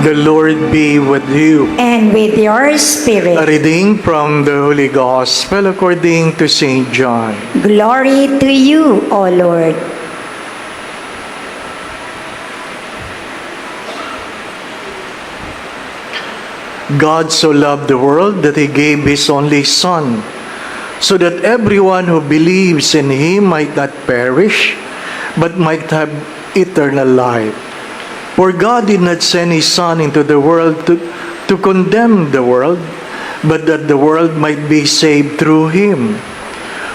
The Lord be with you. And with your spirit. A reading from the Holy Gospel according to St. John. Glory to you, O Lord. God so loved the world that He gave His only Son, so that everyone who believes in Him might not perish, but might have eternal life. For God did not send His Son into the world to condemn the world, but that the world might be saved through Him.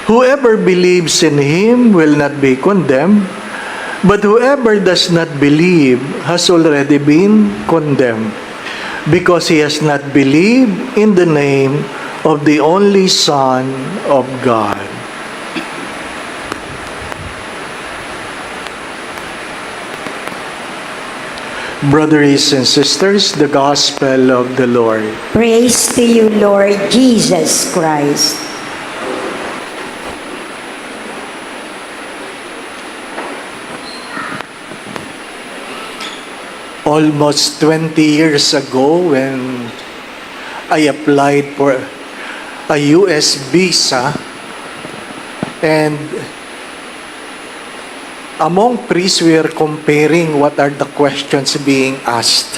Whoever believes in Him will not be condemned, but whoever does not believe has already been condemned, because he has not believed in the name of the only Son of God. Brothers and sisters, the Gospel of the Lord. Praise to you, Lord Jesus Christ. Almost 20 years ago, when I applied for a US visa, and among priests, we are comparing what are the questions being asked.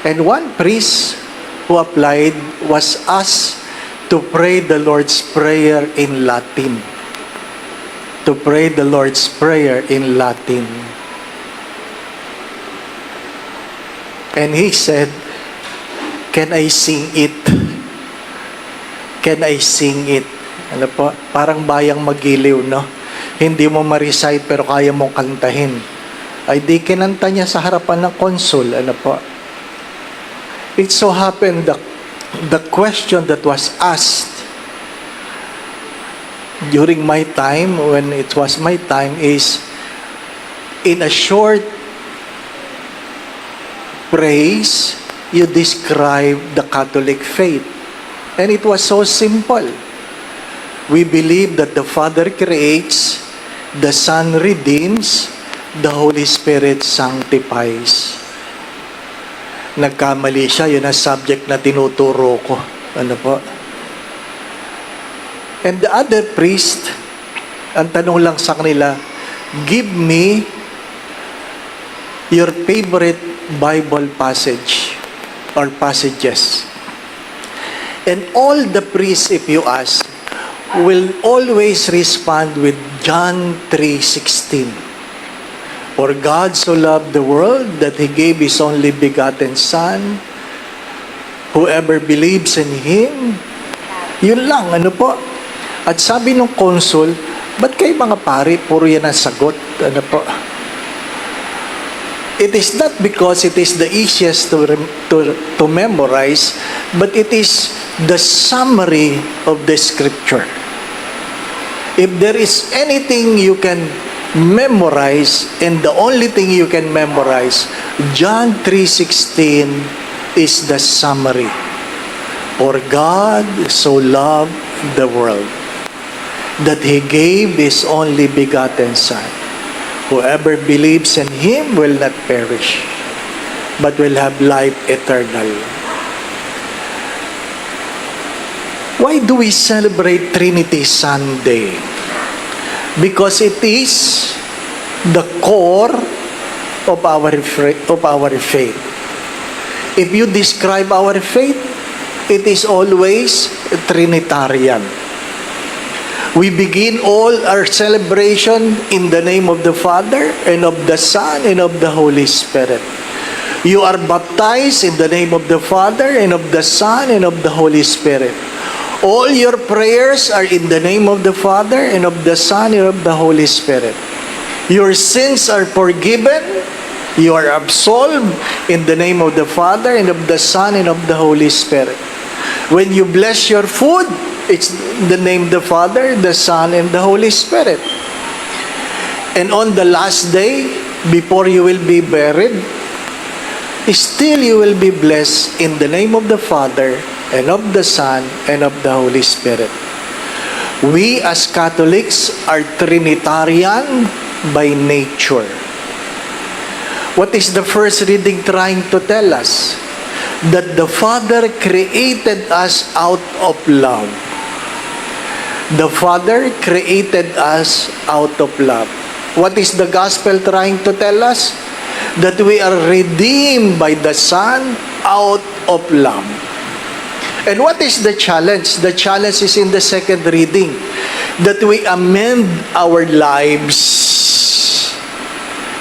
And one priest who applied was asked to pray the Lord's Prayer in Latin. To pray the Lord's Prayer in Latin. And he said, "Can I sing it? Can I sing it?" Ano po? Parang bayang magiliw, no? Hindi mo ma-recite pero kaya mong kantahin. Ay di kinanta niya sa harapan ng konsul. Ano po? It so happened the question that was asked during my time, when it was my time, is in a short praise, you describe the Catholic faith. And it was so simple. We believe that the Father creates, the Son redeems, the Holy Spirit sanctifies. Nagkamali siya, yun ang subject na tinuturo ko. Ano po? And the other priest, ang tanong lang sa kanila, give me your favorite Bible passage or passages. And all the priests, if you ask, will always respond with John 3:16. For God so loved the world that He gave His only begotten Son. Whoever believes in Him, yun lang, ano po? At sabi ng konsul, ba't kayo mga pari, puro yan ang sagot? Ano po? It is not because it is the easiest to memorize, but it is the summary of the Scripture. If there is anything you can memorize, and the only thing you can memorize, John 3:16 is the summary. For God so loved the world that He gave His only begotten Son. Whoever believes in Him will not perish, but will have life eternal. Why do we celebrate Trinity Sunday? Because it is the core of our faith. If you describe our faith, it is always Trinitarian. We begin all our celebration in the name of the Father, and of the Son, and of the Holy Spirit. You are baptized in the name of the Father, and of the Son, and of the Holy Spirit. All your prayers are in the name of the Father, and of the Son, and of the Holy Spirit. Your sins are forgiven. You are absolved in the name of the Father, and of the Son, and of the Holy Spirit. When you bless your food, it's the name of the Father, the Son, and the Holy Spirit. And on the last day, before you will be buried, still you will be blessed in the name of the Father, and of the Son, and of the Holy Spirit. We as Catholics are Trinitarian by nature. What is the first reading trying to tell us? That the Father created us out of love. The Father created us out of love. What is the gospel trying to tell us? That we are redeemed by the Son out of love. And what is the challenge? The challenge is in the second reading. That we amend our lives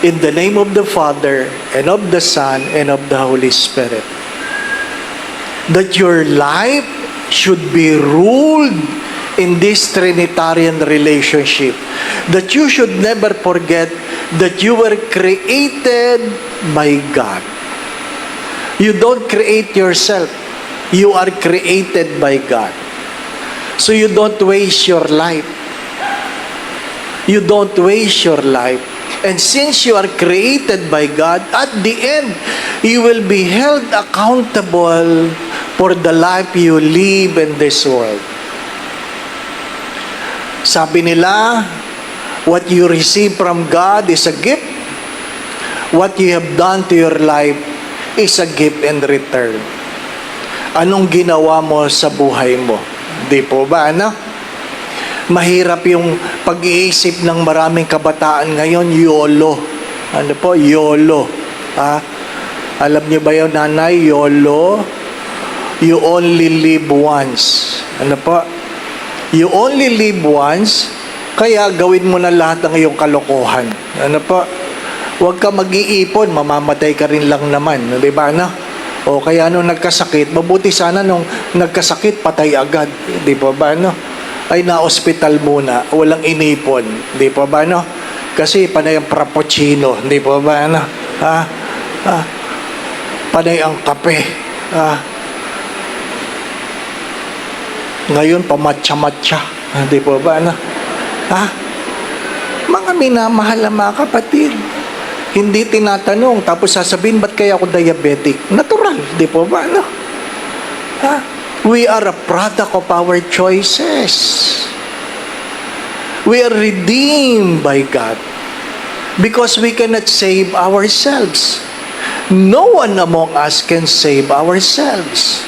in the name of the Father, and of the Son, and of the Holy Spirit. That your life should be ruled in this Trinitarian relationship. That you should never forget that you were created by God. You don't create yourself. You are created by God. So you don't waste your life. You don't waste your life. And since you are created by God, at the end, you will be held accountable for the life you live in this world. Sabi nila, what you receive from God is a gift. What you have done to your life is a gift in return. Anong ginawa mo sa buhay mo? Di po ba, ano? Mahirap yung pag-iisip ng maraming kabataan ngayon, YOLO. Ano po? YOLO. Ha? Alam niyo ba yun, nanay? YOLO. You only live once. Ano po? You only live once, kaya gawin mo na lahat ng iyong kalokohan. Ano po? Huwag ka mag-iipon, mamamatay ka rin lang naman. Di ba, no? O kaya nung nagkasakit, mabuti sana nung nagkasakit, patay agad. Di ba, no? Ay na-hospital muna, walang inipon, di pa ba, no? Kasi panay ang frappuccino, di pa ba, no? Panay ang kape, ngayon pamatcha-matcha, di pa ba, no? Mga minamahal na mga kapatid, hindi tinatanong, tapos sasabihin, ba't kaya ako diabetic? Natural, di pa ba, no? We are a product of our choices. We are redeemed by God because we cannot save ourselves. No one among us can save ourselves.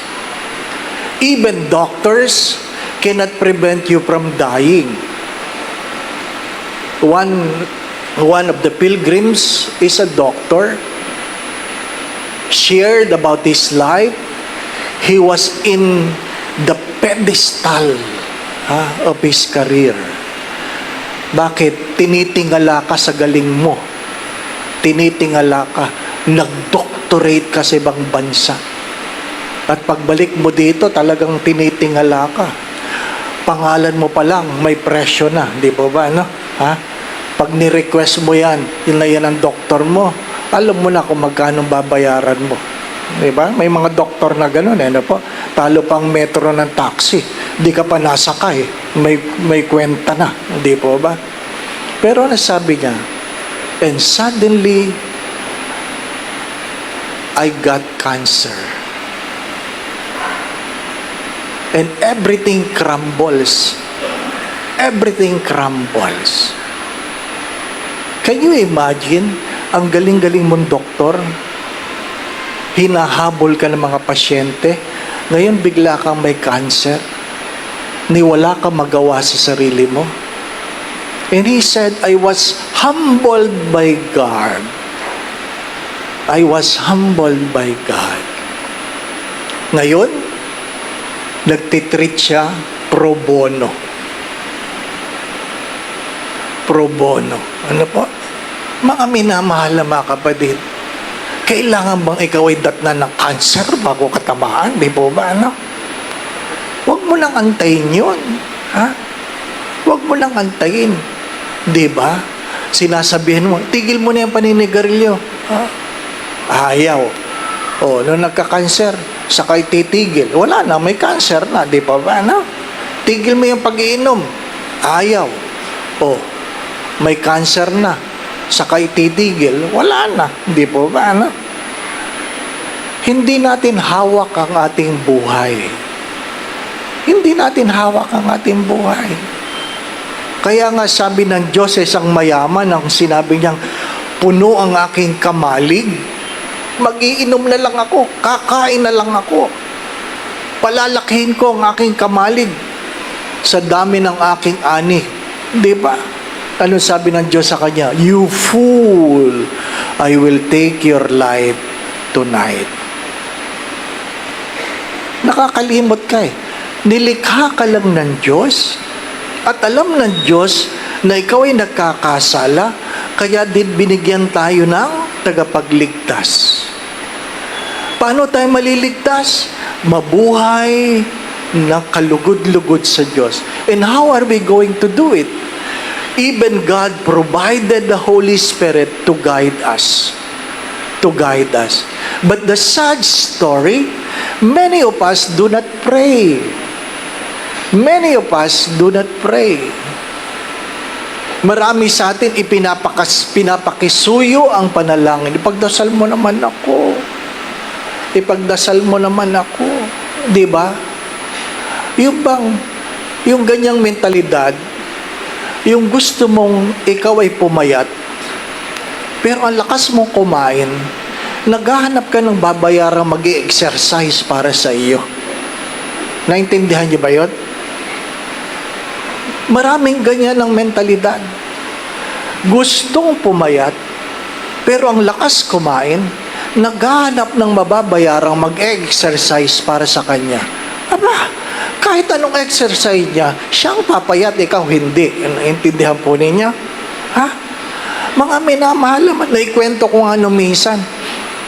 Even doctors cannot prevent you from dying. One of the pilgrims is a doctor, shared about his life. He was in the pedestal of his career. Bakit? Tinitingala ka sa galing mo. Tinitingala ka. Nag-doctorate ka sa ibang bansa. At pagbalik mo dito, talagang tinitingala ka. Pangalan mo pa lang, may presyo na. Di ba ba, no? Pag ni-request mo yan, yun na yan ang doktor mo, alam mo na kung magkano babayaran mo. Diba? May mga doktor na gano'n, ano po? Talo pang metro ng taxi. Di ka pa nasakay. May kwenta na. Di po ba? Pero nasabi niya, and suddenly, I got cancer. And everything crumbles. Everything crumbles. Can you imagine? Ang galing-galing mong doktor, hinahabol ka ng mga pasyente, ngayon bigla kang may cancer, ni wala kang magawa sa sarili mo. And he said, I was humbled by God. I was humbled by God. Ngayon, nagtitreat siya pro bono. Pro bono. Ano po? Mga minamahal na mga kapatid, kailangan bang ikaw ay datnan ng cancer bago katamaan? Di po ba, ano? Huwag mo nang antayin yun. Huwag mo nang antayin. Di ba? Sinasabihin mo, tigil mo na yung paninigarilyo. Ayaw. Nung nagka-cancer, sakay titigil. Wala na, may cancer na. Di pa ba, ano? Tigil mo yung pag-iinom. Ayaw. May cancer na. Sakay titigil, wala na. Di po ba, ano? Hindi natin hawak ang ating buhay. Hindi natin hawak ang ating buhay. Kaya nga sabi ng Diyos sa isang mayaman, ang sinabi niyang, puno ang aking kamalig, mag-iinom na lang ako, kakain na lang ako. Palalakihin ko ang aking kamalig sa dami ng aking ani. Di ba? Ano sabi ng Diyos sa kanya? You fool, I will take your life tonight. Nakakalimot ka eh. Nilikha ka lang ng Diyos at alam ng Diyos na ikaw ay nagkakasala, kaya din binigyan tayo ng tagapagligtas. Paano tayo maliligtas? Mabuhay na kalugod-lugod sa Diyos. And how are we going to do it? Even God provided the Holy Spirit to guide us. To guide us. But the sad story, many of us do not pray. Many of us do not pray. Marami sa atin pinapakisuyo ang panalangin. Ipagdasal mo naman ako. Ipagdasal mo naman ako. Di ba? Yung ganyang mentalidad, yung gusto mong ikaw ay pumayat, pero ang lakas mong kumain, naghahanap ka ng babayarang mag-i-exercise para sa iyo. Naintindihan niyo ba yun? Maraming ganyan ang mentalidad. Gustong pumayat, pero ang lakas kumain, naghahanap ng mababayarang mag-exercise para sa kanya. Aba, kahit anong exercise niya, siyang papayat, ikaw hindi. Naintindihan po ninyo? Ha? Mga minamahal naman, naikwento ko nga nung minsan.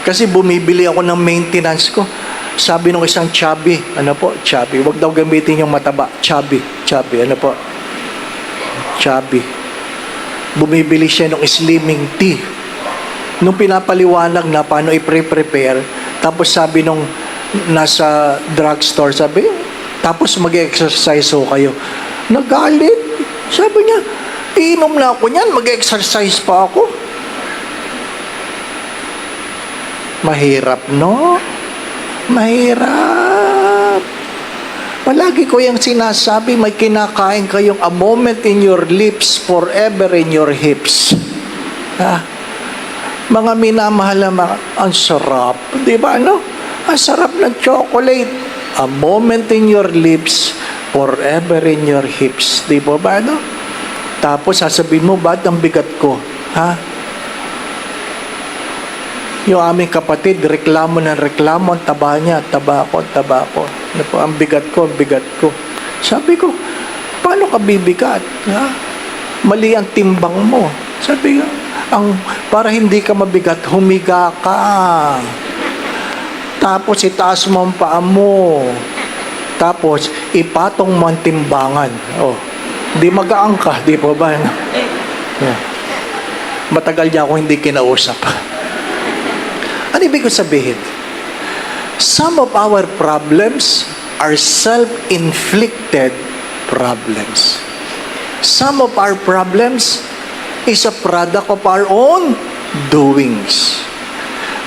Kasi bumibili ako ng maintenance ko. Sabi nung isang chubby, chubby, wag daw gamitin yung mataba. Chubby, po? Chubby. Bumibili siya ng slimming tea. Nung pinapaliwanag na paano i-prepare, tapos sabi nung nasa drugstore, sabi, tapos mag-exercise ho kayo. Nagalit. Sabi niya, iinom na ako niyan, mag-exercise pa ako. Mahirap, no? Mahirap. Palagi ko yung sinasabi, may kinakain kayong a moment in your lips, forever in your hips. Ha? Mga minamahal na ang sarap. Di ba, no? Ang sarap ng chocolate. A moment in your lips, forever in your hips. Di ba ba, no? Tapos sasabihin mo, ba't ang bigat ko? Ha? Yung aming kapatid, reklamo ng reklamo, ang taba niya, taba ko. Ano po, ang bigat ko. Sabi ko, paano ka bibigat? Ha? Mali ang timbang mo. Sabi ko, para hindi ka mabigat, humiga ka. Tapos itaas mo ang paa mo. Tapos ipatong mo ang timbangan. Oh, di magaang ka, di po ba? Yeah. Matagal niya ako hindi kinausap. Ano ibig ko sabihin? Some of our problems are self-inflicted problems. Some of our problems is a product of our own doings.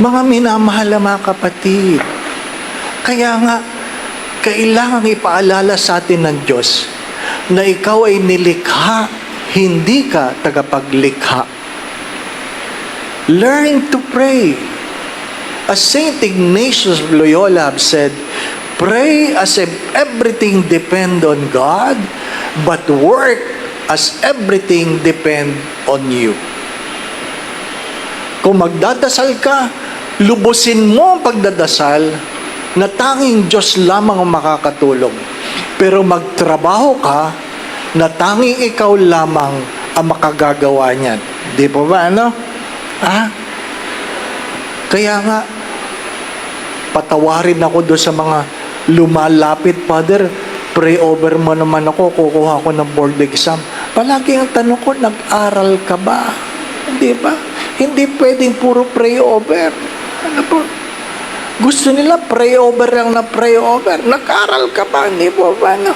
Mga minamahal na mga kapatid, kaya nga, kailangang ipaalala sa atin ng Diyos na ikaw ay nilikha, hindi ka tagapaglikha. Learn to pray. As Saint Ignatius of Loyola have said, pray as if everything depend on God, but work as everything depend on you. Kung magdadasal ka, lubusin mo ang pagdadasal na tanging Diyos lamang ang makakatulong. Pero magtrabaho ka na tanging ikaw lamang ang makagagawa niyan. Di po ba, ano? Ha? Kaya nga, patawarin ako doon sa mga lumalapit, Father, pray over mo naman ako, kukuha ako ng board exam. Palagi ang tanong ko, nag-aral ka ba? Hindi ba? Hindi pwedeng puro pray over. Ano po? Gusto nila pray over lang na pray over. Nag-aral ka ba? Hindi po ba? No?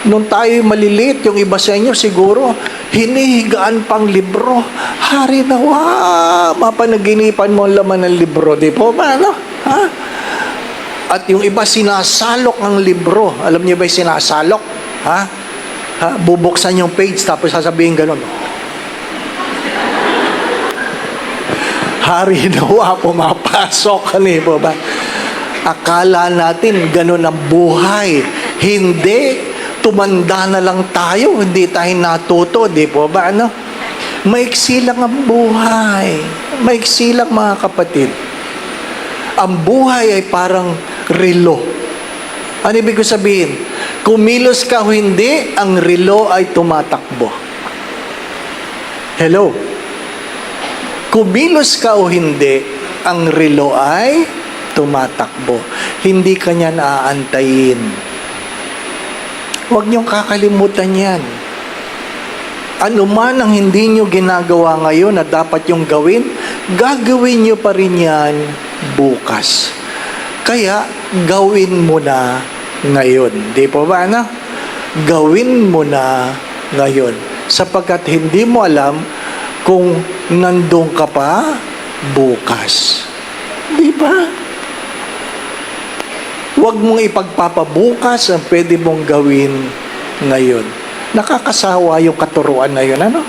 Nung tayo maliliit, yung iba sa inyo siguro, hinihigaan pang libro. Hari na, mapanaginipan mo ang laman ng libro. Di po ba? No? Ha? At yung iba sinasalok ang libro. Alam niyo ba yung sinasalok? Ha? Bubuksan yung page tapos sasabihin ganun. Hari Noah pumapasok, ano po ba? Akala natin ganun ang buhay. Hindi. Tumanda na lang tayo, hindi tayo natuto, di po ba? Ano? Maiksi lang ang buhay. Maiksi lang, mga kapatid. Ang buhay ay parang relo. Ano ibig ko sabihin? Kumilos ka o hindi, ang relo ay tumatakbo. Hello? Kumilos ka o hindi, ang relo ay tumatakbo. Hindi ka niya naaantayin. Huwag niyong kakalimutan yan. Ano man ang hindi niyo ginagawa ngayon na dapat yung gawin, gagawin niyo pa rin yan bukas. Kaya, gawin mo na ngayon. Di po ba, ano? Gawin mo na ngayon. Sapagkat hindi mo alam kung nandun ka pa bukas. Di ba? Huwag mong ipagpapabukas ang pwede mong gawin ngayon. Nakakasawa yung katuruan na yun, ano?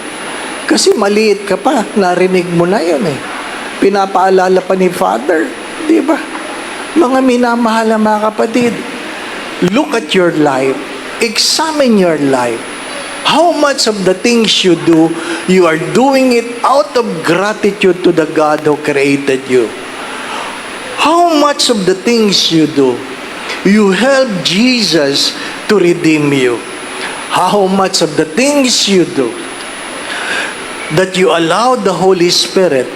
Kasi maliit ka pa, narinig mo na yun eh. Pinapaalala pa ni Father, di ba? Mga minamahal na mga kapatid, look at your life, examine your life. How much of the things you do, you are doing it out of gratitude to the God who created you. How much of the things you do, you help Jesus to redeem you. How much of the things you do, that you allow the Holy Spirit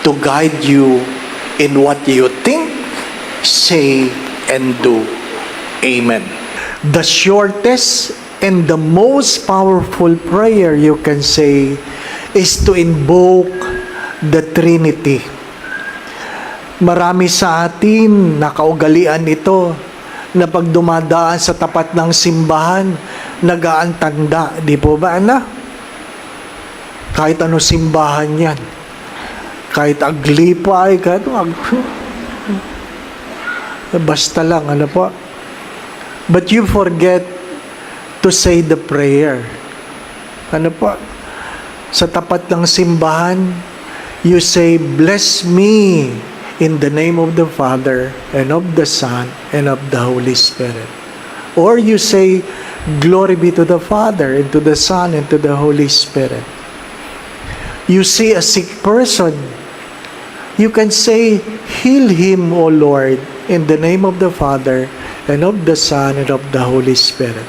to guide you in what you think, say, and do. Amen. The shortest and the most powerful prayer you can say is to invoke the Trinity. Marami sa atin nakaugalian ito na pag dumadaan sa tapat ng simbahan, nag-aantanda. Di po ba, anak? Kahit ano simbahan yan. Kahit aglipay, kahit basta lang, ano po. But you forget to say the prayer. Ano po? Sa tapat ng simbahan, you say, bless me in the name of the Father, and of the Son, and of the Holy Spirit. Or you say, glory be to the Father, and to the Son, and to the Holy Spirit. You see a sick person, you can say, heal him, O Lord, in the name of the Father, and of the Son, and of the Holy Spirit.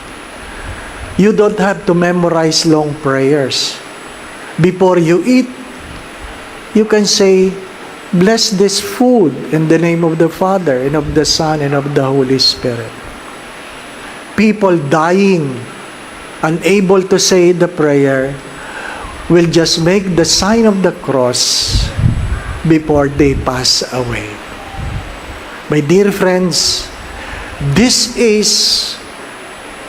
You don't have to memorize long prayers. Before you eat, you can say, bless this food in the name of the Father, and of the Son, and of the Holy Spirit. People dying, unable to say the prayer, will just make the sign of the cross before they pass away. My dear friends, this is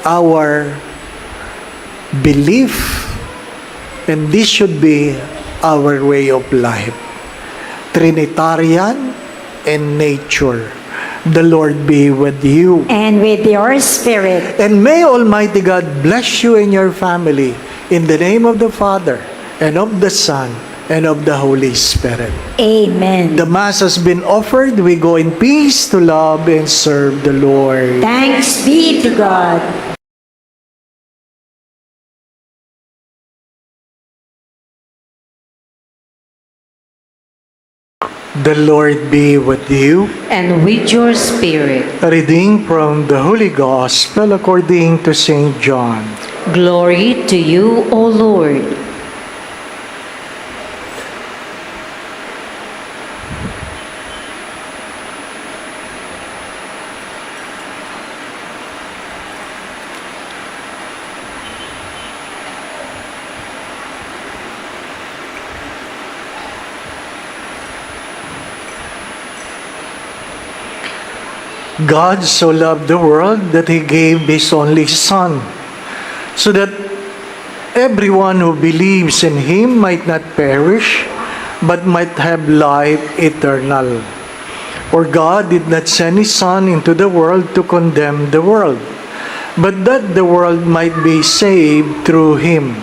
our belief, and this should be our way of life. Trinitarian and nature. The Lord be with you. And with your spirit. And may Almighty God bless you and your family in the name of the Father, and of the Son, and of the Holy Spirit. Amen. The Mass has been offered. We go in peace to love and serve the Lord. Thanks be to God. The Lord be with you. And with your spirit. A reading from the Holy Gospel according to St. John. Glory to you, O Lord. God so loved the world that He gave His only Son, so that everyone who believes in Him might not perish, but might have life eternal. For God did not send His Son into the world to condemn the world, but that the world might be saved through Him.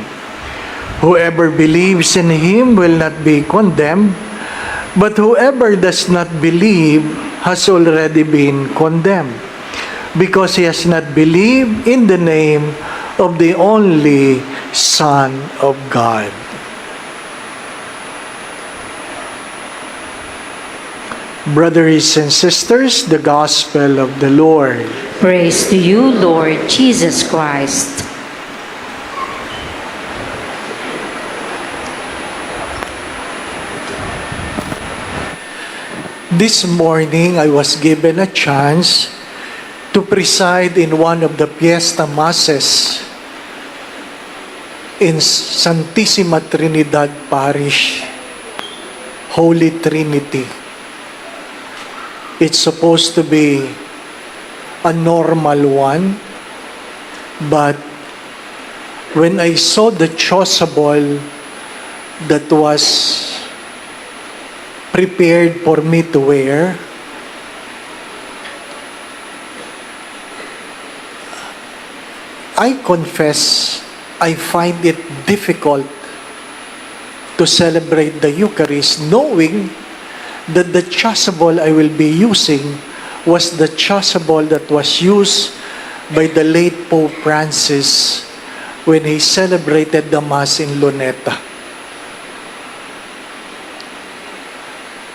Whoever believes in Him will not be condemned, But whoever does not believe has already been condemned, because he has not believed in the name of the only Son of God. Brothers and sisters, the Gospel of the Lord. Praise to you, Lord Jesus Christ. This morning, I was given a chance to preside in one of the Fiesta Masses in Santissima Trinidad Parish, Holy Trinity. It's supposed to be a normal one, but when I saw the chasuble that was prepared for me to wear, I confess I find it difficult to celebrate the Eucharist knowing that the chasuble I will be using was the chasuble that was used by the late Pope Francis when he celebrated the Mass in Luneta.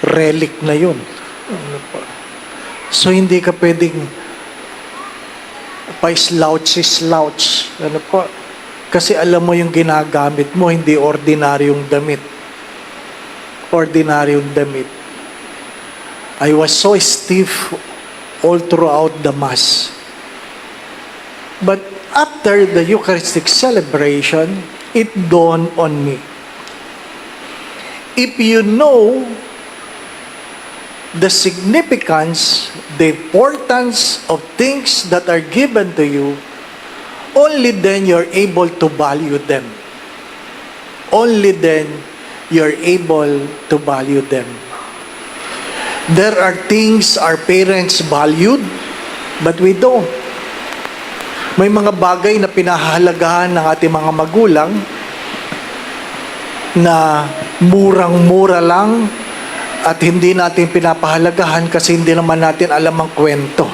Relic na yun. So hindi ka pwedeng pa-slouch. Ano po? Kasi alam mo yung ginagamit mo, hindi ordinaryong damit. Ordinaryong damit. I was so stiff all throughout the Mass. But after the Eucharistic celebration, it dawned on me. If you know the significance, the importance of things that are given to you, only then you're able to value them. Only then you're able to value them. There are things our parents valued, but we don't. May mga bagay na pinahahalagahan ng ating mga magulang na murang-mura lang at hindi natin pinapahalagahan kasi hindi naman natin alam ang kwento.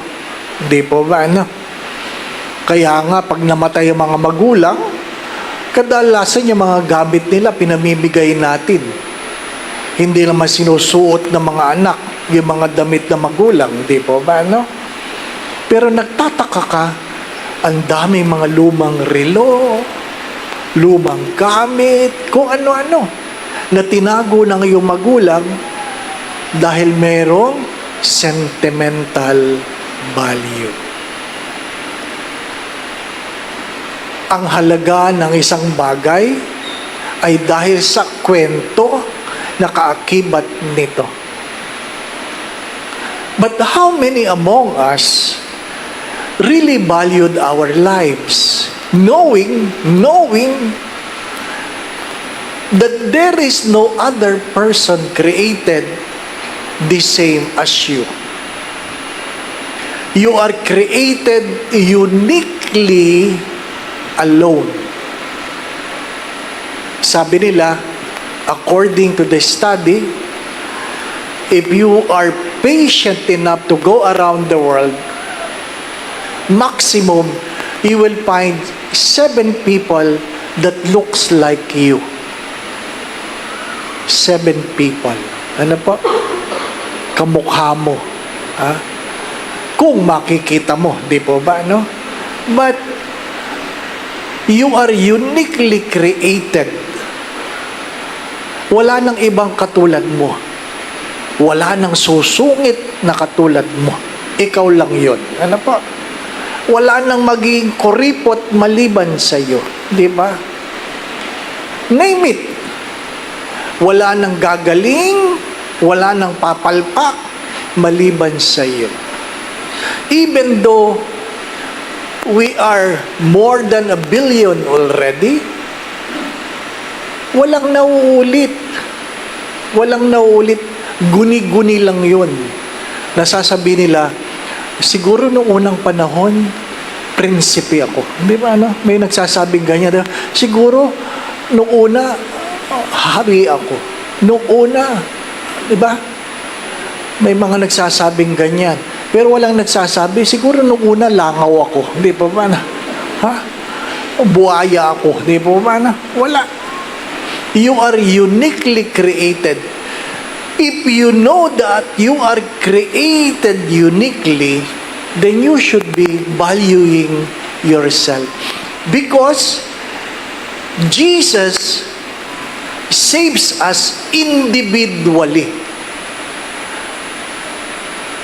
Hindi po ba, ano? Kaya nga, pag namatay ang mga magulang, kadalasan yung mga gamit nila pinamimigay natin. Hindi naman sinusuot ng mga anak yung mga damit na magulang. Hindi po ba, ano? Pero nagtataka ka, ang daming mga lumang relo, lumang gamit, kung ano-ano, na tinago ng iyong magulang dahil merong sentimental value. Ang halaga ng isang bagay ay dahil sa kwento na kaakibat nito. But how many among us really valued our lives, knowing that there is no other person created the same as you. You are created uniquely alone. Sabi nila, according to the study, if you are patient enough to go around the world, maximum, you will find 7 people that looks like you. 7 people. Ano po? Kamukha mo. Ha? Kung makikita mo, di po ba, no? But, you are uniquely created. Wala nang ibang katulad mo. Wala nang susungit na katulad mo. Ikaw lang yun. Ano po? Wala nang magiging kuripot maliban sa iyo. Di ba? Name it. Wala nang gagaling, wala nang papalpak maliban sa iyo. Even though we are more than 1 billion already, walang nauulit. Walang nauulit. Guni-guni lang yun. Nasasabi nila, siguro noong unang panahon, prinsipe ako. Di ba, ano? May nagsasabing ganyan. Siguro, noong una, hari ako. Noong una, Di ba? May mga nagsasabing ganyan. Pero walang nagsasabi, siguro nung una langaw ako. Di pa ba na? Ha? Buhaya ako. Di pa ba na? Wala. You are uniquely created. If you know that you are created uniquely, then you should be valuing yourself. Because Jesus saves us individually.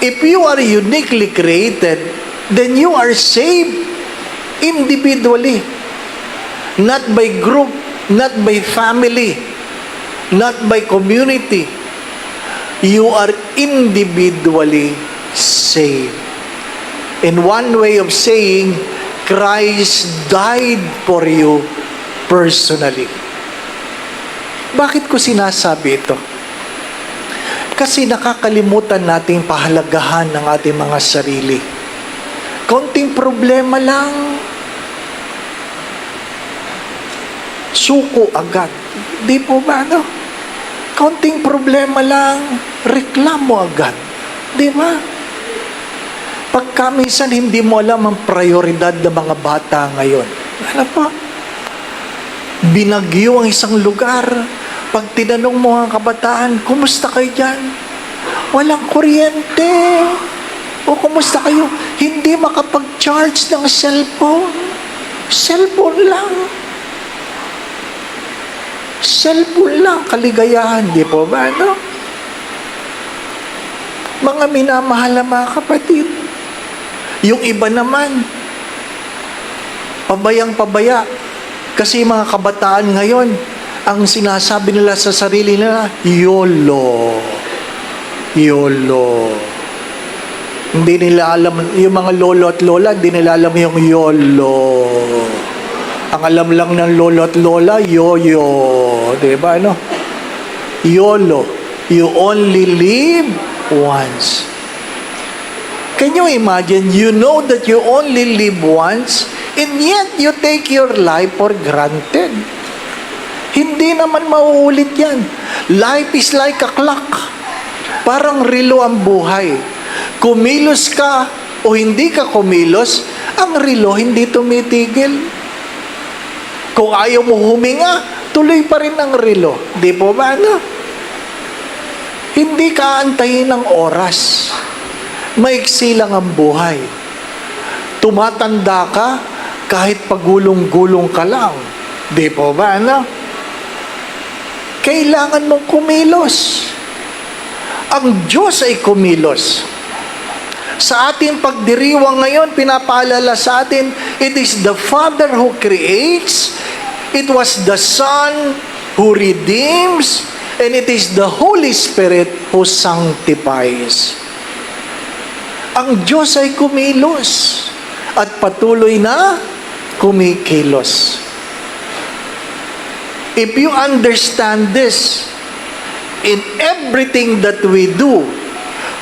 If you are uniquely created, then you are saved individually. Not by group, not by family, not by community. You are individually saved. And one way of saying, Christ died for you personally. Bakit ko sinasabi ito? Kasi nakakalimutan nating pahalagahan ng ating mga sarili. Konting problema lang, suko agad. Di po ba, no? Konting problema lang, reklamo agad. Di ba? Pagka minsan hindi mo alam ang prioridad ng mga bata ngayon. Ano po? Binagyo ang isang lugar. Pag tinanong mo ang kabataan, kumusta kayo dyan? Walang kuryente. O kumusta kayo? Hindi makapag-charge ng cellphone. Cellphone lang. Cellphone lang. Kaligayahan. Di po ba, no? Mga minamahal na mga kapatid. Yung iba naman, pabayang-pabaya. Kasi mga kabataan ngayon, ang sinasabi nila sa sarili nila, YOLO. YOLO. Hindi nila alam, yung mga lolo at lola, hindi nila alam yung YOLO. Ang alam lang ng lolo at lola, YOYO. Diba, ano? YOLO. You only live once. Can you imagine, you know that you only live once, and yet you take your life for granted. Hindi naman mauulit yan. Life is like a clock. Parang relo ang buhay. Kumilos ka o hindi ka kumilos, ang relo hindi tumitigil. Kung ayaw mo huminga, tuloy pa rin ang relo. Di po ba, no? Hindi ka antayin ng oras. Maiksi lang ang buhay. Tumatanda ka kahit pagulong-gulong ka lang. Di po ba, no? Kailangan mong kumilos. Ang Diyos ay kumilos. Sa ating pagdiriwang ngayon, pinapaalala sa atin, it is the Father who creates, it was the Son who redeems, and it is the Holy Spirit who sanctifies. Ang Diyos ay kumilos at patuloy na kumikilos. If you understand this, in everything that we do,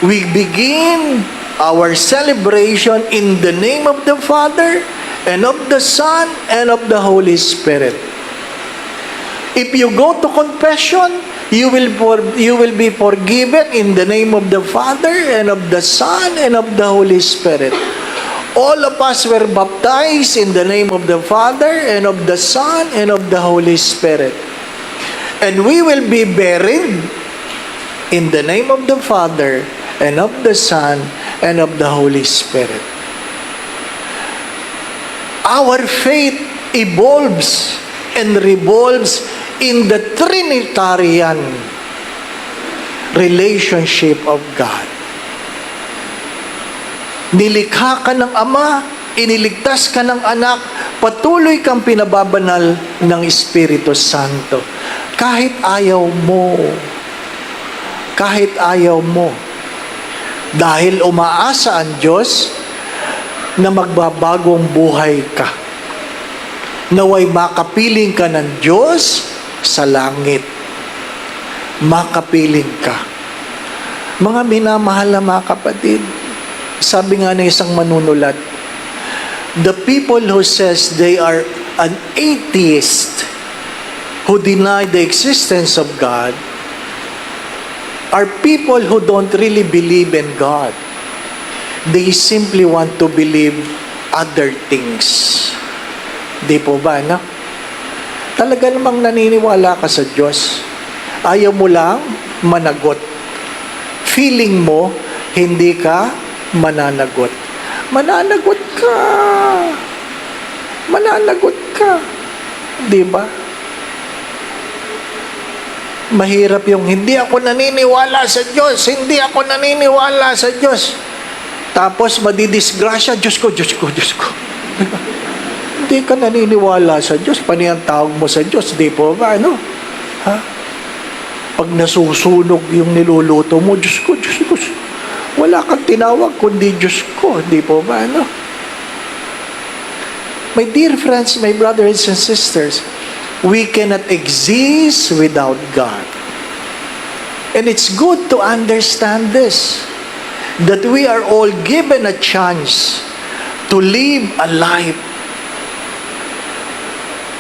we begin our celebration in the name of the Father, and of the Son, and of the Holy Spirit. If you go to confession, you will be forgiven in the name of the Father, and of the Son, and of the Holy Spirit. All of us were baptized in the name of the Father, and of the Son, and of the Holy Spirit. And we will be buried in the name of the Father, and of the Son, and of the Holy Spirit. Our faith evolves and revolves in the Trinitarian relationship of God. Nilikha ka ng Ama, iniligtas ka ng Anak, patuloy kang pinababanal ng Espiritu Santo. Kahit ayaw mo. Kahit ayaw mo. Dahil umaasa ang Diyos na magbabagong buhay ka. Naway makapiling ka ng Diyos sa langit. Makapiling ka. Mga minamahal na mga kapatid, sabi nga ng isang manunulat, the people who says they are an atheist, who deny the existence of God, are people who don't really believe in God. They simply want to believe other things. Di po ba, no? Talaga namang naniniwala ka sa Diyos. Ayaw mo lang managot. Feeling mo, hindi ka mananagot. Mananagot ka. Mananagot ka. Di ba? Mahirap yung hindi ako naniniwala sa Diyos. Hindi ako naniniwala sa Diyos. Tapos madidisgrasya, Diyos ko, Diyos ko, Diyos ko. Di ba? Hindi ka naniniwala sa Diyos. Paano yung tawag mo sa Diyos? Di po ba? Ano? Ha? Pag nasusunog yung niluluto mo, Diyos ko, Diyos ko. Wala kang tinawag kundi Diyos ko. Di po ba? Ano? My dear friends, my brothers and sisters, we cannot exist without God. And it's good to understand this, that we are all given a chance to live a life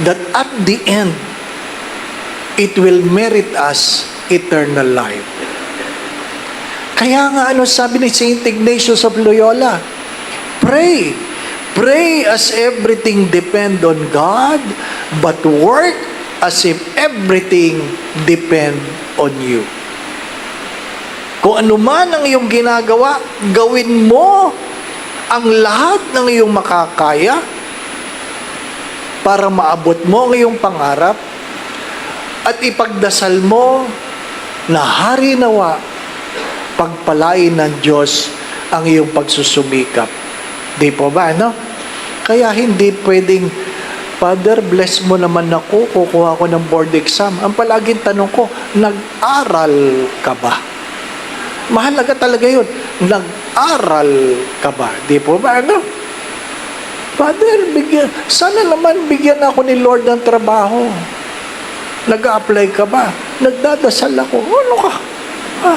that at the end, it will merit us eternal life. Kaya nga ano sabi ni St. Ignatius of Loyola? Pray. Pray as everything depend on God, but work as if everything depend on you. Kung ano man ang iyong ginagawa, gawin mo ang lahat ng iyong makakaya para maabot mo ang iyong pangarap at ipagdasal mo na hari nawa, pagpalain ng Diyos ang iyong pagsusumikap. Di po ba, no? Kaya hindi pwedeng, Father, bless mo naman ako, kukuha ko ng board exam. Ang palaging tanong ko, nag-aral ka ba? Mahalaga talaga yun. Nag-aral ka ba? Di po ba, no? Father, sana naman bigyan ako ni Lord ng trabaho. Nag-a-apply ka ba? Nagdadasal ako. Ano ka? Ha?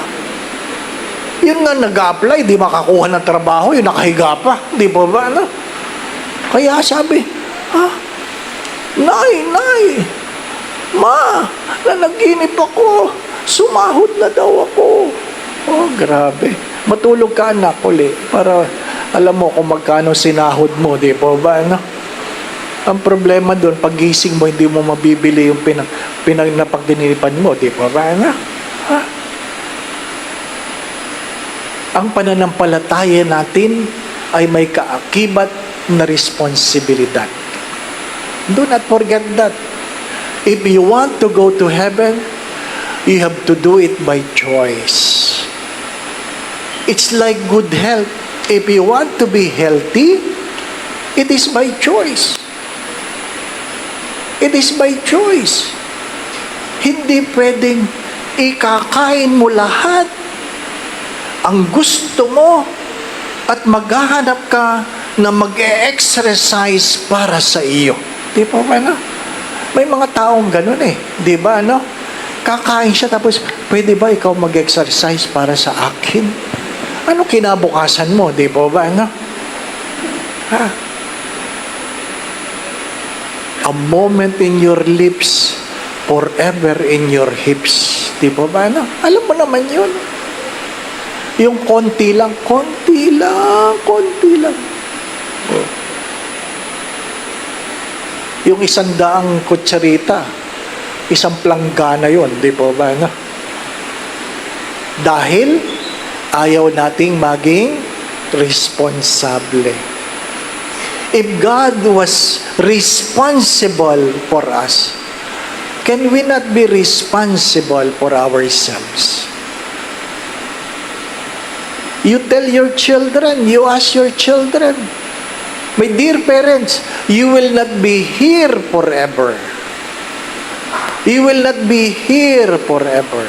Yun nga nag-a-apply, di makakuha ng trabaho, yun nakahiga pa. Di po ba, ano? Kaya sabi, Nay, Ma, nanaginip ako, sumahod na daw ako. Oh, grabe. Matulog ka anak uli, para alam mo kung magkano sinahod mo, di po ba, ano? Ang problema doon, paggising mo, hindi mo mabibili yung napagdinilipan mo, di po ba, ano? Ha? Ang pananampalataya natin ay may kaakibat na responsibilidad. Do not forget that. If you want to go to heaven, you have to do it by choice. It's like good health. If you want to be healthy, it is by choice. It is by choice. Hindi pwedeng ikakain mo lahat ang gusto mo at maghahanap ka na mag-e-exercise para sa iyo. Di ba ba, no? May mga taong ganun eh. Di ba, no? Kakain siya tapos, pwede ba ikaw mag-exercise para sa akin? Ano kinabukasan mo? Di ba ba, no? Ha? A moment in your lips, forever in your hips. Di ba ba, no? Alam mo naman yun. Yung konti lang. Oh. Yung 100 kutsarita, isang planggana yun, di po ba? No? Dahil ayaw nating maging responsable. If God was responsible for us, can we not be responsible for ourselves? You tell your children, you ask your children, my dear parents, you will not be here forever. You will not be here forever.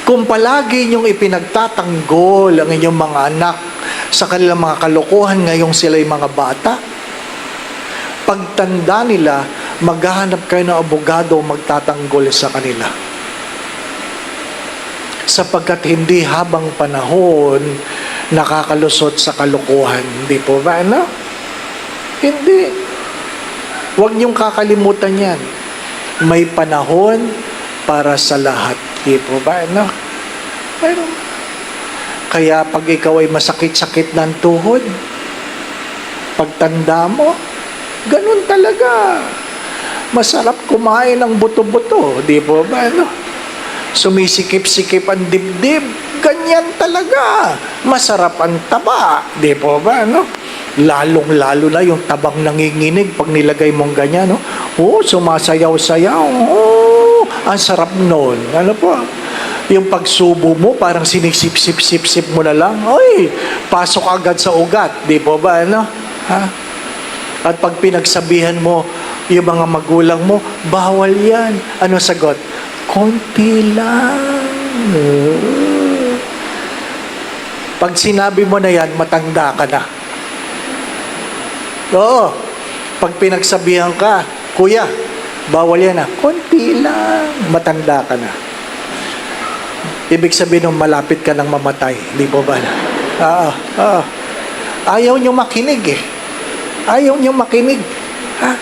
Kung palagi niyong ipinagtatanggol ang inyong mga anak sa kanilang mga kalokohan ngayong sila'y mga bata, pagtanda nila, maghahanap kayo ng abogado magtatanggol sa kanila. Sapagkat hindi habang panahon nakakalusot sa kalokohan. Hindi po ba, ano? Hindi. Huwag niyong kakalimutan yan. May panahon para sa lahat. Di po ba, no? Pero, kaya pag ikaw ay masakit-sakit ng tuhod, pagtanda mo, ganun talaga. Masarap kumain ng buto-buto, di po ba, no? Sumisikip-sikip ang dibdib, ganyan talaga. Masarap ang taba, di po ba, no? Lalong-lalo na yung tabang nanginginig pag nilagay mong ganyan, no? Oh, sumasayaw-sayaw. Oh, ang sarap nun. Ano po? Yung pagsubo mo, parang sinisip-sip-sip-sip mo na lang. Ay, pasok agad sa ugat. Di po ba, ano? Ha? At pag pinagsabihan mo, yung mga magulang mo, bawal yan. Ano sagot? Konti lang. Pag sinabi mo na yan, matanda ka na. Oo. Pag pinagsabihan ka, kuya, bawal yan na. Konti lang. Matanda ka na. Ibig sabihin nung malapit ka nang mamatay. Di po ba? Ayaw nyo makinig eh. Ayaw nyo makinig. Ha?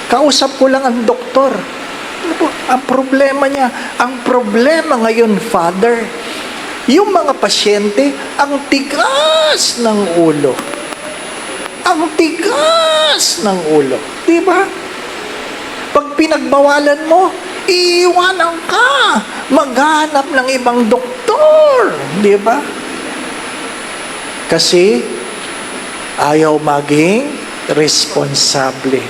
Kausap ko lang ang doktor. Ano po? Ang problema ngayon, Father, yung mga pasyente, ang tigas ng ulo. Ang tigas ng ulo. Di ba? Pag pinagbawalan mo, iiwanan ka. Maghanap ng ibang doktor. Di ba? Kasi ayaw maging responsable.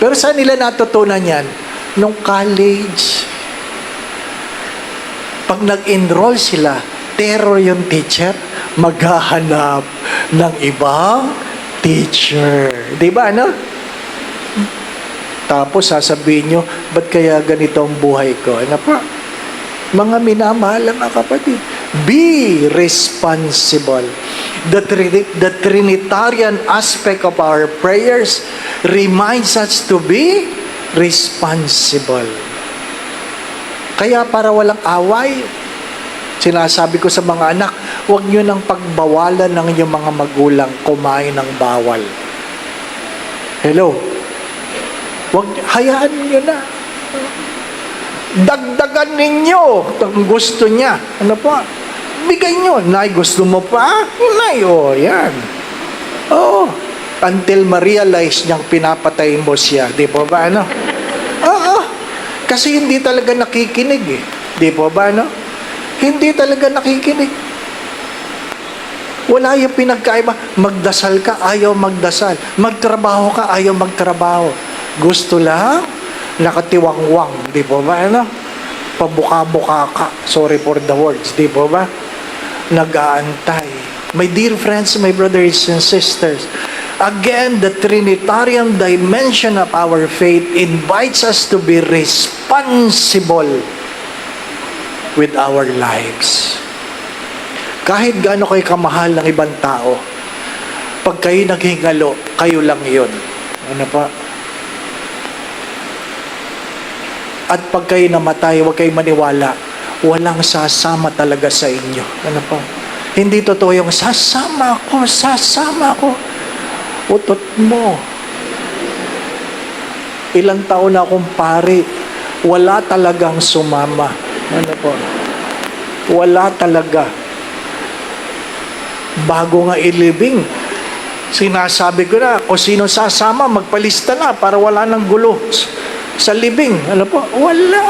Pero saan nila natutunan yan? Nung college. Pag nag-enroll sila, terror yung teacher, maghahanap ng ibang teacher. Di ba, ano? Tapos sasabihin nyo, ba't kaya ganito ang buhay ko? Ano pa? Mga minamahal mga kapatid, be responsible. The Trinitarian aspect of our prayers reminds us to be responsible. Kaya para walang away, sinasabi ko sa mga anak, huwag nyo nang pagbawalan ng inyong mga magulang kumain ng bawal. Hello? Huwag, hayaan nyo na. Dagdagan ninyo ang gusto niya. Ano po? Bigay nyo. Nay, gusto mo pa? Nay, oh, yan. Oo. Until ma-realize niyang pinapatay mo siya. Di po ba, ano? Oo. Kasi hindi talaga nakikinig eh. Di po ba, ano? Hindi talaga nakikinig. Wala yung pinagkaiba. Magdasal ka, ayaw magdasal. Magtrabaho ka, ayaw magtrabaho. Gusto lang, nakatiwangwang. Di po ba, ano? Pabuka-buka ka. Sorry for the words. Di po ba? Nag-aantay. My dear friends, my brothers and sisters, again, the Trinitarian dimension of our faith invites us to be responsible with our lives. Kahit gaano kayo kamahal ng ibang tao, pag kayo naghingalo, kayo lang yun. Ano pa? At pag kayo namatay, huwag kayo maniwala, walang sasama talaga sa inyo. Ano pa? Hindi totoo yung sasama ko. Utot mo. Ilang taon na akong pari, wala talagang sumama. Ano po? Wala talaga. Bago nga ilibing, sinasabi ko na, kung sino sasama, magpalista na para wala nang gulo sa libing. Ano po? Wala.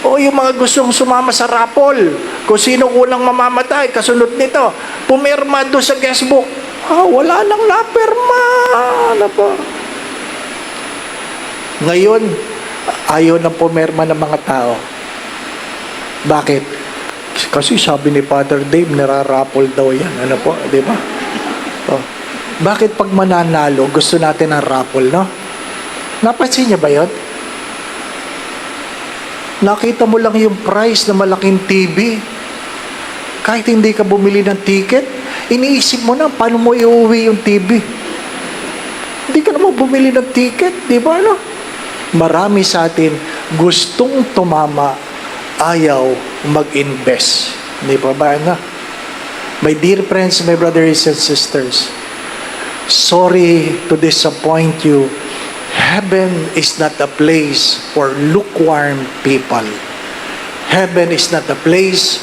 O yung mga gustong sumama sa rapol, kung sino unang mamamatay, kasunod nito, pumirma doon sa guestbook. Wala nang napirma. Ano po? Ngayon, ayaw nang pumirma ng mga tao. Bakit? Kasi sabi ni Father Dave, nararapol daw yan. Ano po? Di ba? Bakit pag mananalo, gusto natin ng raffle, no? Napansin niya ba yun? Nakita mo lang yung price na malaking TV. Kahit hindi ka bumili ng ticket, iniisip mo na, paano mo iuwi yung TV? Hindi ka naman bumili ng ticket, di ba, no? Marami sa atin gustong tumama, ayaw mag-invest. Di ba ba, no? My dear friends, my brothers and sisters, sorry to disappoint you. Heaven is not a place for lukewarm people. Heaven is not a place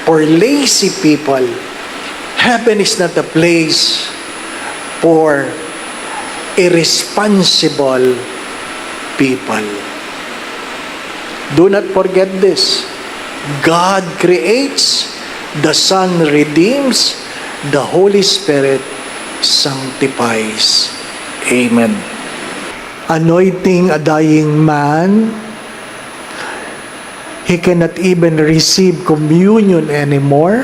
for lazy people. Heaven is not a place for irresponsible people. Do not forget this. God creates, the Son redeems, the Holy Spirit sanctifies. Amen. Anointing a dying man, he cannot even receive communion anymore.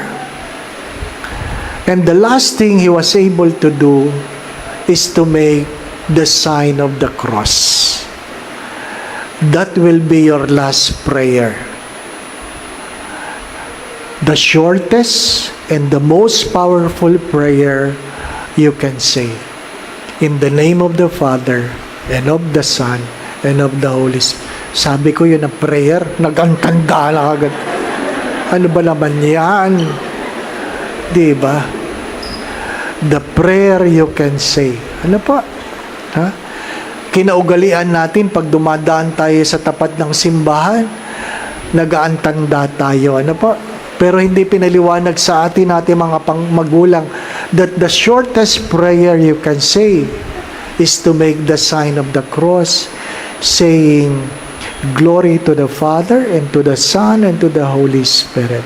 And the last thing he was able to do is to make the sign of the cross. That will be your last prayer. The shortest and the most powerful prayer you can say. In the name of the Father, and of the Son, and of the Holy Spirit. Sabi ko yun na prayer, nagantanda na agad. Ano ba naman yan? Diba? The prayer you can say. Ano pa? Ha? Kinaugalian natin pag dumadaan tayo sa tapat ng simbahan, nagaantanda tayo. Ano pa? Pero hindi pinaliwanag sa atin mga magulang that the shortest prayer you can say is to make the sign of the cross, saying, "Glory to the Father, and to the Son, and to the Holy Spirit."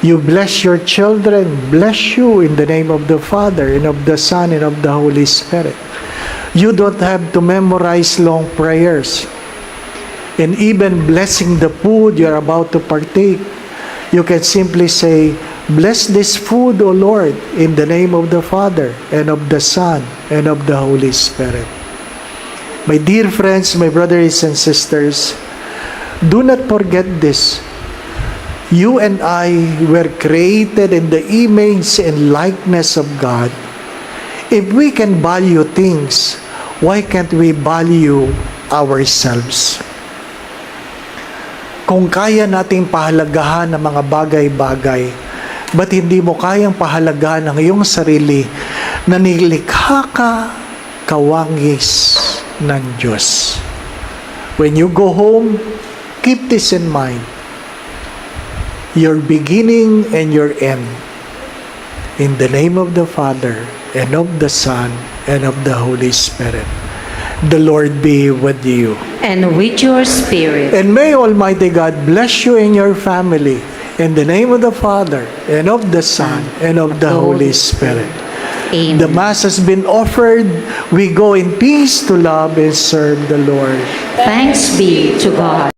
You bless your children, bless you in the name of the Father, and of the Son, and of the Holy Spirit. You don't have to memorize long prayers. And even blessing the food you're about to partake, you can simply say, "Bless this food, O Lord, in the name of the Father, and of the Son, and of the Holy Spirit." My dear friends, my brothers and sisters, do not forget this. You and I were created in the image and likeness of God. If we can value things, why can't we value ourselves? Kung kaya nating pahalagahan ang mga bagay-bagay, ba't hindi mo kayang pahalagahan ang iyong sarili na nilikha ka kawangis ng Diyos? When you go home, keep this in mind. Your beginning and your end. In the name of the Father, and of the Son, and of the Holy Spirit. The Lord be with you. And with your spirit. And may Almighty God bless you and your family. In the name of the Father, and of the Son, and of the Holy Spirit. Amen. The Mass has been offered. We go in peace to love and serve the Lord. Thanks be to God.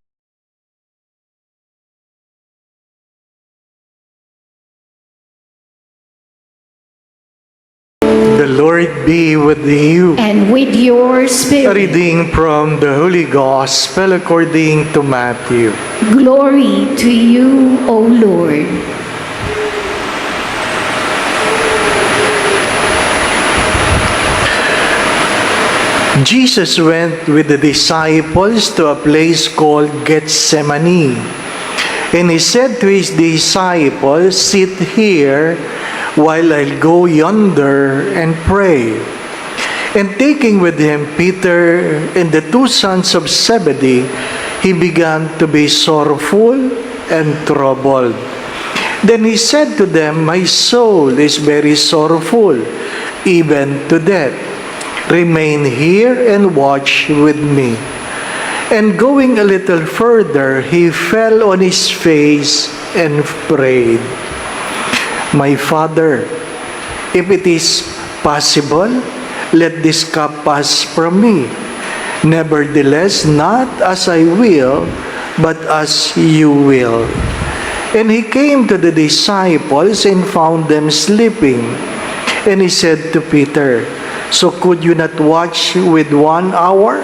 The Lord be with you. And with your A spirit. reading from the Holy Gospel according to Matthew. Glory to you, O Lord. Jesus went with the disciples to a place called Gethsemane. And he said to his disciples, "Sit here while I go yonder and pray." And taking with him Peter and the two sons of Zebedee, he began to be sorrowful and troubled. Then he said to them, "My soul is very sorrowful, even to death. Remain here and watch with me." And going a little further, he fell on his face and prayed, "My Father, if it is possible, let this cup pass from me. Nevertheless, not as I will, but as you will." And he came to the disciples and found them sleeping. And he said to Peter, "So could you not watch with 1 hour?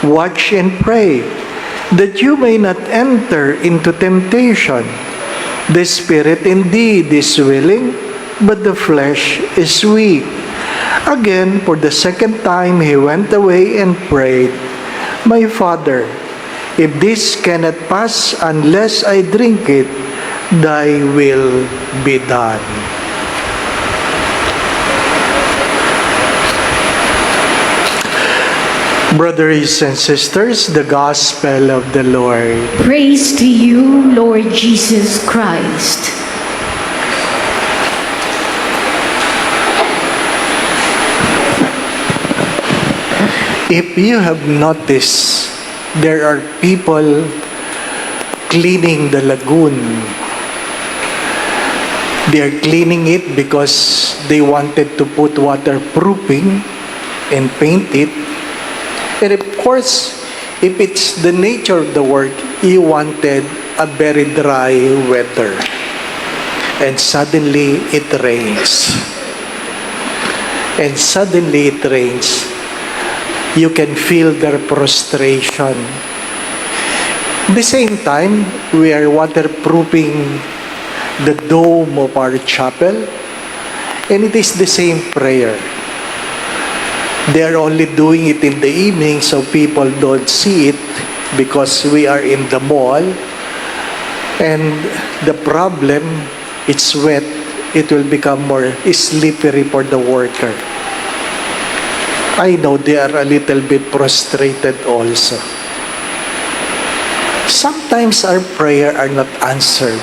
Watch and pray, that you may not enter into temptation. The spirit indeed is willing, but the flesh is weak." Again, for the second time, he went away and prayed, "My Father, if this cannot pass unless I drink it, thy will be done." Brothers and sisters, the Gospel of the Lord. Praise to you, Lord Jesus Christ. If you have noticed, there are people cleaning the lagoon. They are cleaning it because they wanted to put waterproofing and paint it. And of course, if it's the nature of the work, you wanted a very dry weather. And suddenly it rains. And suddenly it rains. You can feel their frustration. At the same time, we are waterproofing the dome of our chapel, and it is the same prayer. They are only doing it in the evening so people don't see it because we are in the mall, and the problem, it's wet, it will become more slippery for the worker. I know they are a little bit frustrated also. Sometimes our prayer are not answered.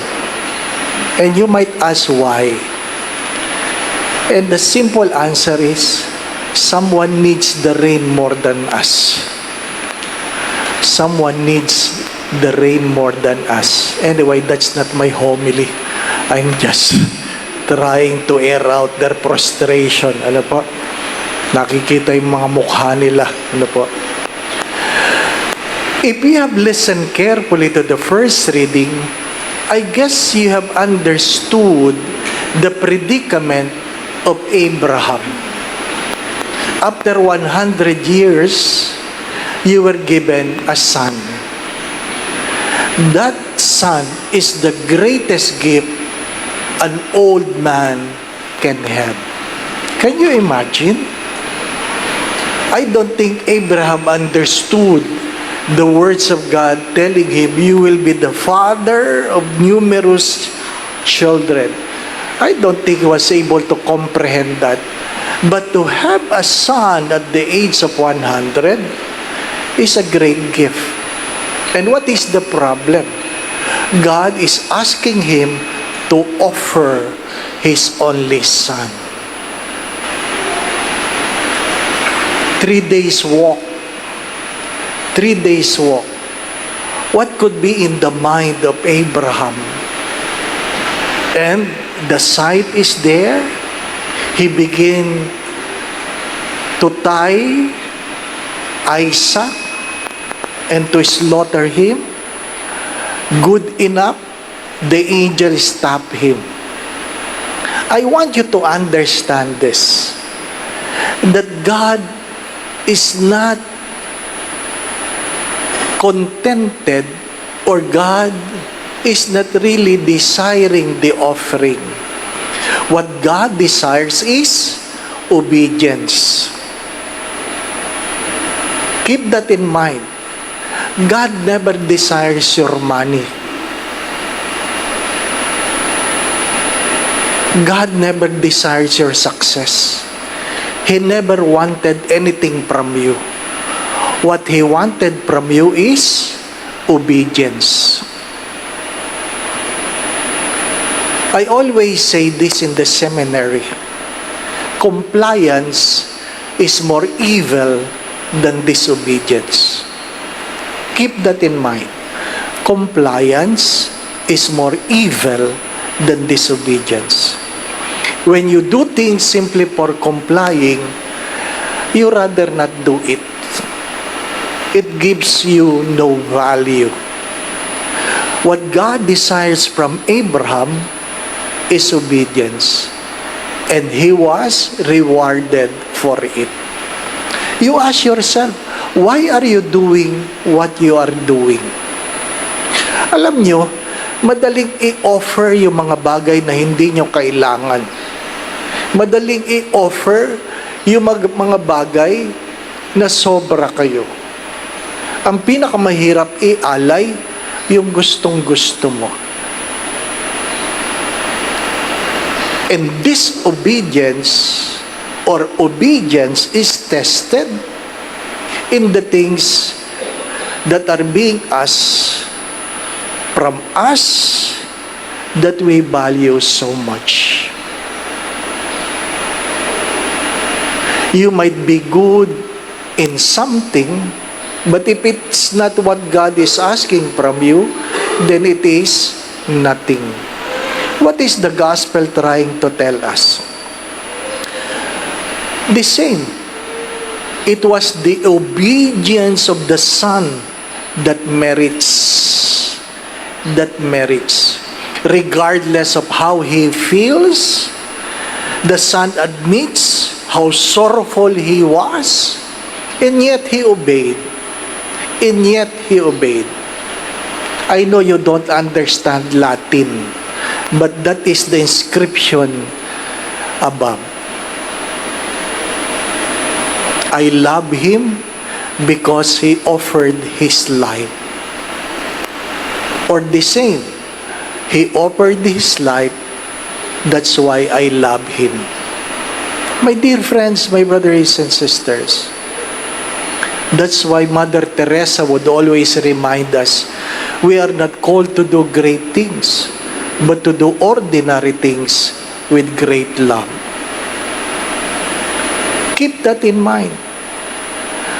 And you might ask why. And the simple answer is, someone needs the rain more than us. Someone needs the rain more than us. Anyway, that's not my homily. I'm just trying to air out their frustration. Ano po? Nakikita yung mga mukha nila. Ano po? If you have listened carefully to the first reading, I guess you have understood the predicament of Abraham. After 100 years, you were given a son. That son is the greatest gift an old man can have. Can you imagine? I don't think Abraham understood the words of God telling him, you will be the father of numerous children. I don't think he was able to comprehend that. But to have a son at the age of 100 is a great gift. And what is the problem? God is asking him to offer his only son. 3 days walk. 3 days walk. What could be in the mind of Abraham? And the sight is there. He began to tie Isaac and to slaughter him. Good enough, the angel stopped him. I want you to understand this, that God is not contented, or God is not really desiring the offering. What God desires is obedience. Keep that in mind. God never desires your money. God never desires your success. He never wanted anything from you. What He wanted from you is obedience. I always say this in the seminary. Compliance is more evil than disobedience. Keep that in mind. Compliance is more evil than disobedience. When you do things simply for complying, you rather not do it. It gives you no value. What God desires from Abraham is obedience. And he was rewarded for it. You ask yourself, why are you doing what you are doing? Alam nyo, madaling i-offer yung mga bagay na hindi nyo kailangan. Madaling i-offer yung mga bagay na sobra kayo. Ang pinakamahirap i-alay, yung gustong-gusto mo. And disobedience or obedience is tested in the things that are being asked from us that we value so much. You might be good in something, but if it's not what God is asking from you, then it is nothing. What is the gospel trying to tell us? The same. It was the obedience of the Son that merits. Regardless of how he feels, the Son admits how sorrowful he was, and yet he obeyed. I know you don't understand Latin, but that is the inscription above. I love him because he offered his life. Or the same, he offered his life, that's why I love him. My dear friends, my brothers and sisters, that's why Mother Teresa would always remind us, we are not called to do great things, but to do ordinary things with great love. Keep that in mind.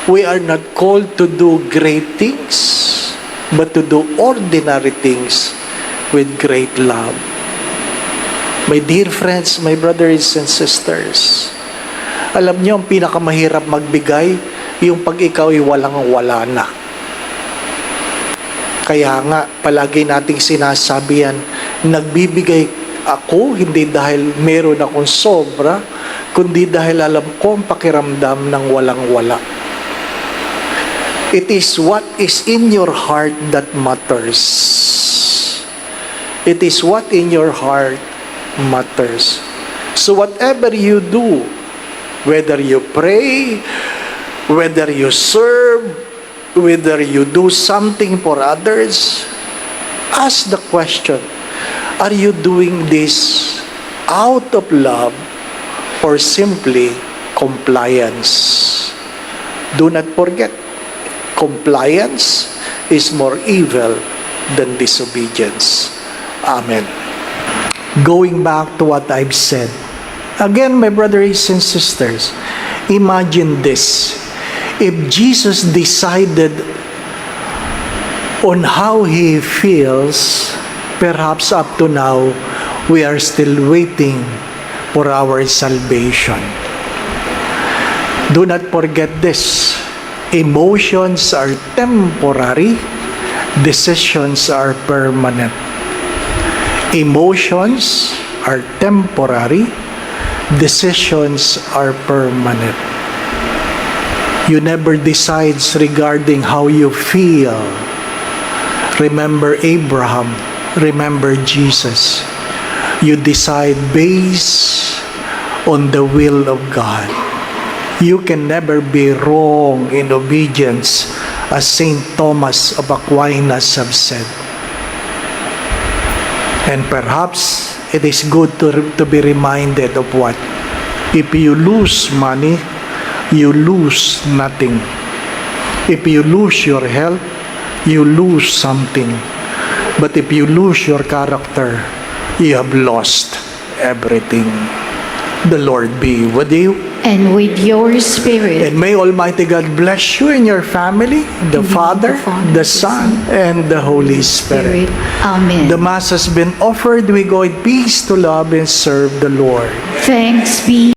We are not called to do great things, but to do ordinary things with great love. My dear friends, my brothers and sisters, alam niyo ang pinakamahirap magbigay, yung pag ikaw ay walang-wala na. Kaya nga, palagi nating sinasabi yan, nagbibigay ako hindi dahil meron akong sobra, kundi dahil alam ko ang pakiramdam ng walang-wala. It is what is in your heart that matters. It is what in your heart matters. So whatever you do, whether you pray, whether you serve, whether you do something for others, ask the question, are you doing this out of love or simply compliance? Do not forget, compliance is more evil than disobedience. Amen. Going back to what I've said, again, my brothers and sisters, imagine this. If Jesus decided on how he feels, perhaps up to now, we are still waiting for our salvation. Do not forget this. Emotions are temporary, decisions are permanent. Emotions are temporary, decisions are permanent. You never decide regarding how you feel. Remember Abraham, remember Jesus. You decide based on the will of God. You can never be wrong in obedience, as Saint Thomas of Aquinas have said. And perhaps it is good to be reminded of what? If you lose money, you lose nothing. If you lose your health, you lose something. But if you lose your character, you have lost everything. The Lord be with you. And with your spirit. And may Almighty God bless you and your family, the Father, the Son, and the Holy Spirit. Amen. The Mass has been offered. We go in peace to love and serve the Lord. Thanks be